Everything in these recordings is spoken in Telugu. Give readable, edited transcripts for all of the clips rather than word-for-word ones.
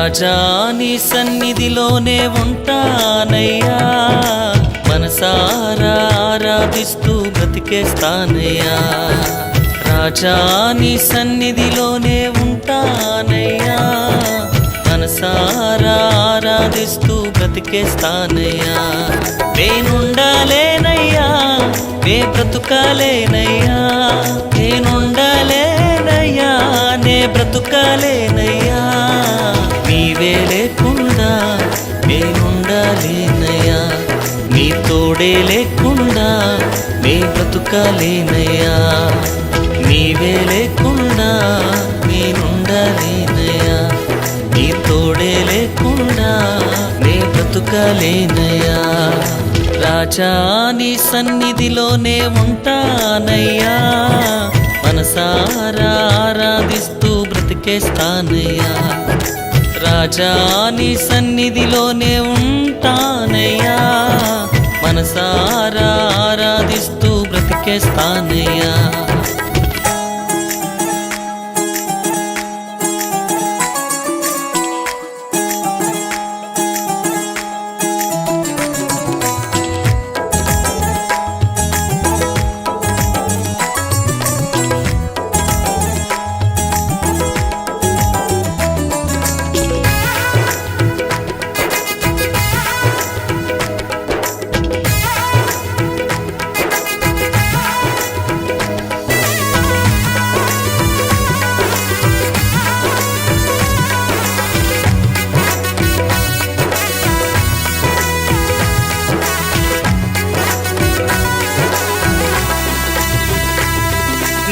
రాజా నీ సన్నిధిలోనే ఉంటానయ్యా, మనసారా ఆరాధిస్తూ బ్రతికేస్తానయ్యా. రాజా నీ సన్నిధిలోనే ఉంటానయ్యా, మనసారా ఆరాధిస్తూ బ్రతికేస్తానయ్యా. నేనుండాలేనయ్యా, నే బ్రతుకాలేనయ్యా, నేనుండాలేనయ్యా, నే బ్రతుకాలేనయ్యా. నీవే లేకుండా నేనుండాలేనయ్యా, నీ తోడే లేకుండా నే బ్రతుకాలేనయ్యా. నీవే లేకుండా నేనుండాలేనయ్యా, నీ తోడే లేకుండా నే బ్రతుకాలేనయ్యా. రాజా నీ సన్నిధిలోనే ఉంటానయ్యా, మనసారా ఆరాధిస్తూ బ్రతికేస్తానయ్యా. రాజా నీ సన్నిధిలోనే ఉంటానయ్యా, మనసారా ఆరాధిస్తూ బ్రతికేస్తానయ్యా.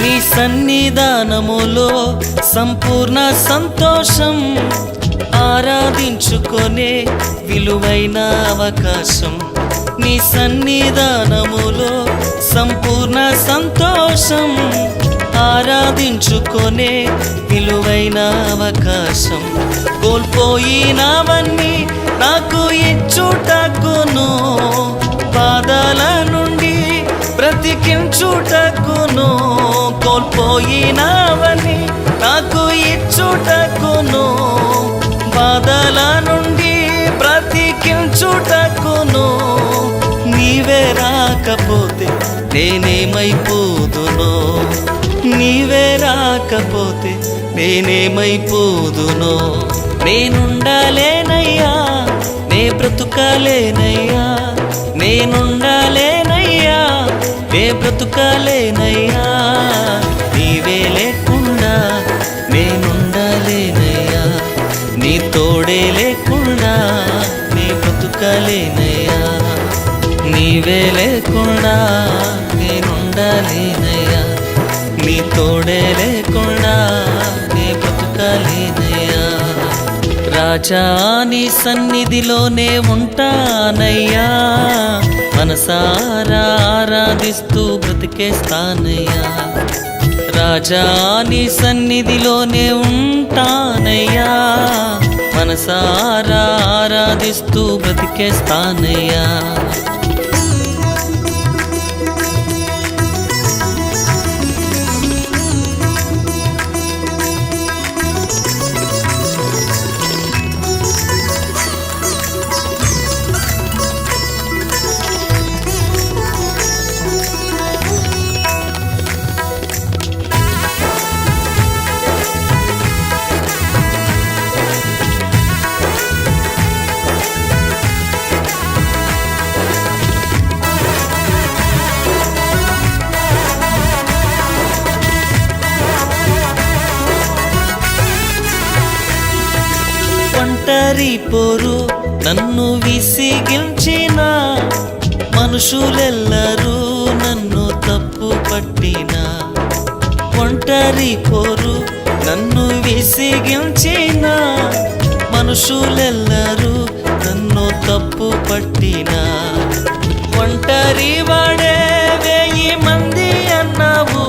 నీ సన్నిధానములో సంపూర్ణ సంతోషం, ఆరాధించుకొనే విలువైన అవకాశం. నీ సన్నిధానములో సంపూర్ణ సంతోషం, ఆరాధించుకొనే విలువైన అవకాశం. కోల్పోయినవన్నీ నాకు ఇచ్చుటకును, బాధల నుండి బ్రతికించుటకును. కోల్పోయినవన్నీ నాకు ఇచ్చుటకును, బాధల నుండి బ్రతికించుటకును. నీవే రాకపోతే నేనేమైపోదునో, నీవే రాకపోతే నేనేమైపోదునో. నేనుండాలేనయ్యా, నే బ్రతుకాలేనయ్యా, నేనుండాలేనయ్యా, నే బ్రతుకాలేనయ్యా. నీవే లేకుండా నేనుండాలేనయ్యా, నీ తోడే లేకుండా నే బ్రతుకాలేనయ్యా. నీవే లేకుండా నేనుండాలేనయ్యా, నీ తోడే లేకుండా నే బ్రతుకాలేనయ్యా. రాజా నీ సన్నిధిలోనే ఉంటానయ్యా, మనసారా ఆరాధిస్తూ బ్రతికేస్తానయ్యా. రాజా నీ సన్నిధిలోనే ఉంటానయ్యా, మనసారా ఆరాధిస్తూ బ్రతికేస్తానయ్యా. ఒంటరి పోరు నన్ను విసిగించిన, మనుషులెల్లరూ నన్ను తప్పు పట్టిన. ఒంటరి పోరు నన్ను విసిగించిన, మనుషులెల్లరూ నన్ను తప్పు పట్టిన. ఒంటరి వాడే 1000 మంది అన్నావు,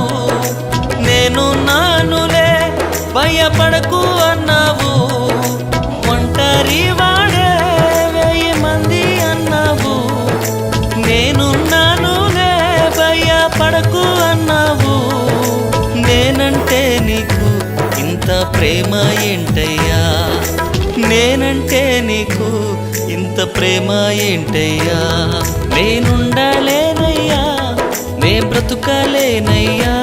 నేను నానులే భయపడకు అన్నావు. ఒంటరి వాడే 1000 మంది అన్నావు, నేనున్నానులే భయపడకు అన్నావు. నేనంటే నీకు ఇంత ప్రేమ ఏంటయ్యా, నేనంటే నీకు ఇంత ప్రేమ ఏంటయ్యా? నేనుండలేనయ్యా, నే బ్రతుకలేనయ్యా,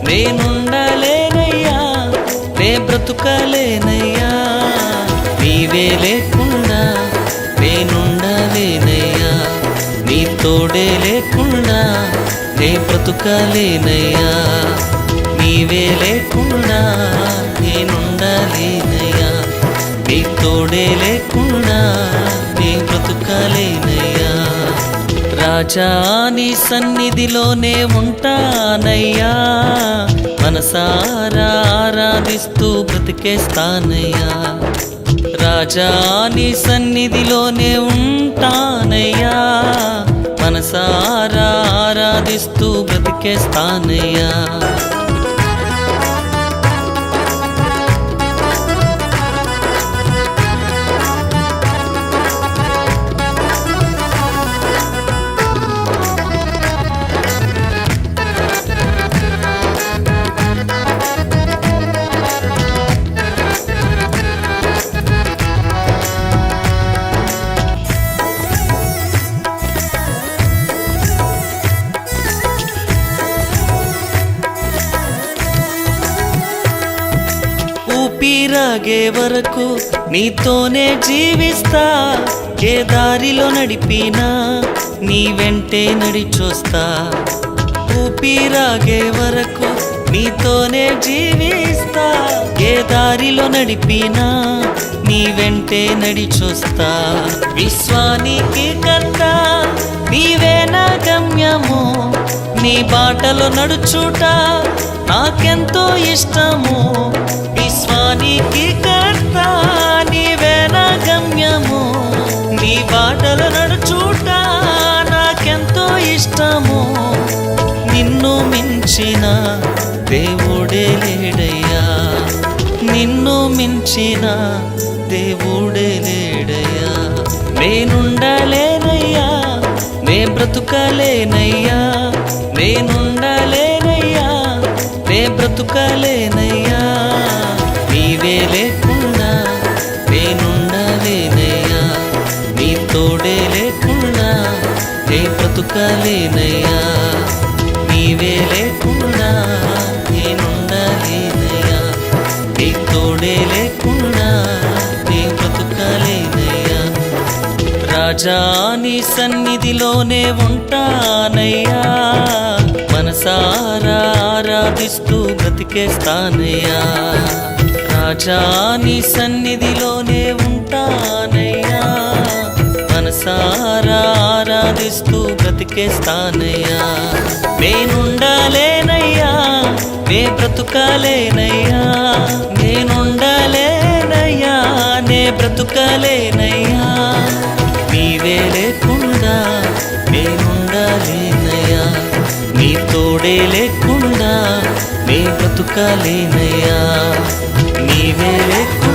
నేనుండలేనయ్యా, నే బ్రతుకలేనయ్యా. నీవే లేకుండా నేనుండలేనయ్యా, నీ తోడే లేకుండా నే బ్రతుకలేనయ్యా. నీవే లేకుండా నేనుండలేనయ్యా, నీ తోడే లేకుండా నే బ్రతుకలేనయ్యా. రాజా నీ సన్నిధిలోనే ఉంటానయ్యా, మనసారా ఆరాధిస్తూ బ్రతికేస్తానయ్యా. రాజా నీ సన్నిధిలోనే ఉంటానయ్యా, మనసారా ఆరాధిస్తూ బ్రతికేస్తానయ్యా. ఊపిరాగే వరకు నీతోనే జీవిస్తా, ఏ దారిలో నడిపినా నీ వెంటే నడిచొస్తా. ఊపిరాగే వరకు నీతోనే జీవిస్తా, ఏ దారిలో నడిపినా నీ వెంటే నడిచొస్తా. విశ్వానికి కర్త నీవే నా గమ్యము, నీ బాటలో నడుచుట నాకెంతో ఇష్టము. విశ్వానికి కర్త నీవే నా గమ్యము, నీ బాటలో నడుచుట నాకెంతో ఇష్టము. నిన్ను మించిన దేవుడే లేడయ్యా, నిన్ను మించిన దేవుడే లేడయ్యా. నేనుండలేనయ్యా, నే బ్రతుకలేనయ్యా, నేనుండలేనయ్యా, నే బ్రతుకలేనయ్యా. నీవే లేకుండా నేనుండలేనయ్యా, నీ తోడే లేకుండా నే బ్రతుకలేనయ్యా. నీవే లేకుండా నేనుండలేనయ్యా, నీ తోడే లేకుండా నే బ్రతుకలేనయ్యా. రాజా నీ సన్నిధిలోనే ఉంటానయ్యా, మనసారా ఆరాధిస్తూ బ్రతికేస్తానయ్యా. రాజా నీ సన్నిధిలోనే ఉంటానయ్యా, మనసారా ఆరాధిస్తూ బ్రతికేస్తానయ్యా. నేనుండలేనయ్యా, నే బ్రతుకలేనయ్యా, నేనుండలేనయ్యా, నే బ్రతుకలేనయ్యా. నీవే లేకుండా నేనుండలేనయ్యా, నీ తోడే లేకుండా నే బ్రతుకలేనయ్యా. నీవే లేకుండా